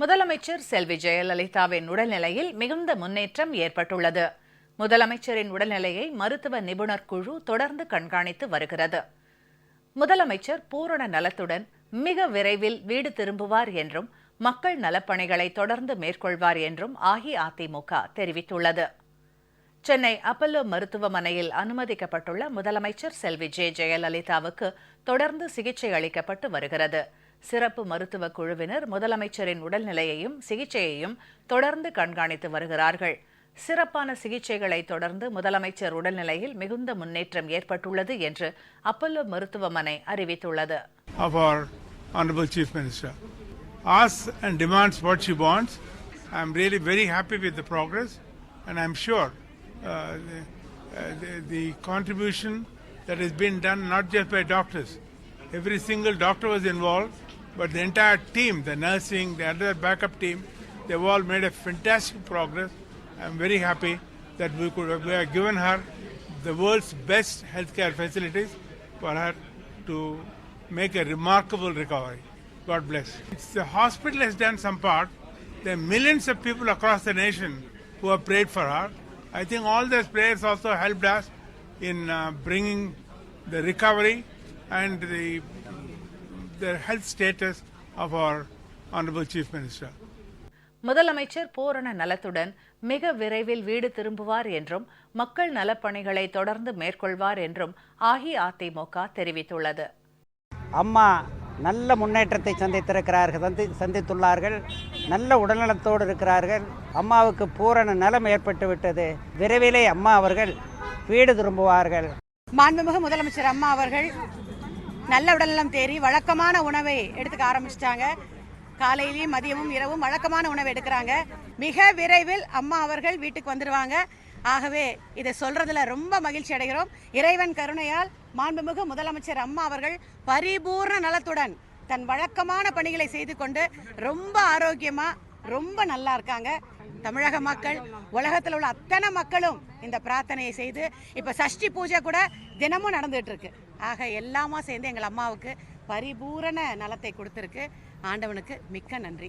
முதலமைச்சர் செல்வி ஜெயலலிதாவின் உடல்நிலையில் மிகுந்த முன்னேற்றம் ஏற்பட்டுள்ளது. முதலமைச்சரின் உடல்நிலையை மருத்துவ நிபுணர் குழு தொடர்ந்து கண்காணித்து வருகிறது. முதலமைச்சர் பூரண நலத்துடன் மிக விரைவில் வீடு திரும்புவார் என்றும் மக்கள் நலப்பணிகளை தொடர்ந்து மேற்கொள்வார் என்றும் அஇஅதிமுக தெரிவித்துள்ளது. சென்னை அப்பல்லோ மருத்துவமனையில் அனுமதிக்கப்பட்டுள்ள முதலமைச்சர் செல்வி ஜெயலலிதாவுக்கு தொடர்ந்து சிகிச்சை அளிக்கப்பட்டு வருகிறது. சிறப்பு மருத்துவ குழுவினர் முதலமைச்சரின் உடல்நிலையையும் சிகிச்சையையும் தொடர்ந்து கண்காணித்து வருகிறார்கள். சிறப்பான சிகிச்சைகளை தொடர்ந்து முதலமைச்சர் உடல்நிலையில் மிகுந்த முன்னேற்றம் ஏற்பட்டுள்ளது என்று அப்பல்லோ மருத்துவமனை அறிவித்துள்ளது. Honorable Chief Minister asks and demands what she wants. I am really very happy with the progress, and I am sure the contribution that has been done not just by doctors. Every single doctor was involved, but the entire team, the nursing, the other backup team, they've all made a fantastic progress. I am very happy that we have given her the world's best healthcare facilities for her to make a remarkable recovery. God bless. The hospital has done some part. There are millions of people across the nation who have prayed for her. I think all those prayers also helped us in bringing the recovery and the health status of our Honorable Chief Minister. முதலமைச்சர் பூரண நலத்துடன் மிக விரைவில் வீடு திரும்புவார் என்றும் மக்கள் நலப்பணிகளை தொடர்ந்து மேற்கொள்வார் என்றும் அஇஅதிமுக தெரிவித்துள்ளது. அம்மா நல்ல முன்னேற்றத்தை சந்தித்துள்ளார்கள். நல்ல உடல்நலத்தோடு இருக்கிறார்கள். அம்மாவுக்கு பூரண நலம் ஏற்பட்டு விட்டது. விரைவிலே அம்மா அவர்கள் வீடு திரும்புவார்கள். மாண்புமிகு முதலமைச்சர் அம்மா அவர்கள் நல்ல உடல்நலம் தேறி வழக்கமான உணவை எடுத்துக்க ஆரம்பிச்சிட்டாங்க. காலையிலையும் மதியமும் இரவும் வழக்கமான உணவு எடுக்கிறாங்க. மிக விரைவில் அம்மா அவர்கள் வீட்டுக்கு வந்துடுவாங்க. ஆகவே இதை சொல்றதுல ரொம்ப மகிழ்ச்சி அடைகிறோம். இறைவன் கருணையால் மாண்புமிகு முதலமைச்சர் அம்மா அவர்கள் பரிபூர்ண நலத்துடன் தன் வழக்கமான பணிகளை செய்து கொண்டு ரொம்ப ஆரோக்கியமா ரொம்ப நல்லா இருக்காங்க. தமிழக மக்கள், உலகத்தில் உள்ள அத்தனை மக்களும் இந்த பிரார்த்தனையை செய்து இப்ப சஷ்டி பூஜை கூட தினமும் நடந்துட்டு இருக்கு. ஆக எல்லாமா சேர்ந்து எங்கள் அம்மாவுக்கு பரிபூரண நலத்தை கொடுத்திருக்கு. ஆண்டவனுக்கு மிக்க நன்றி.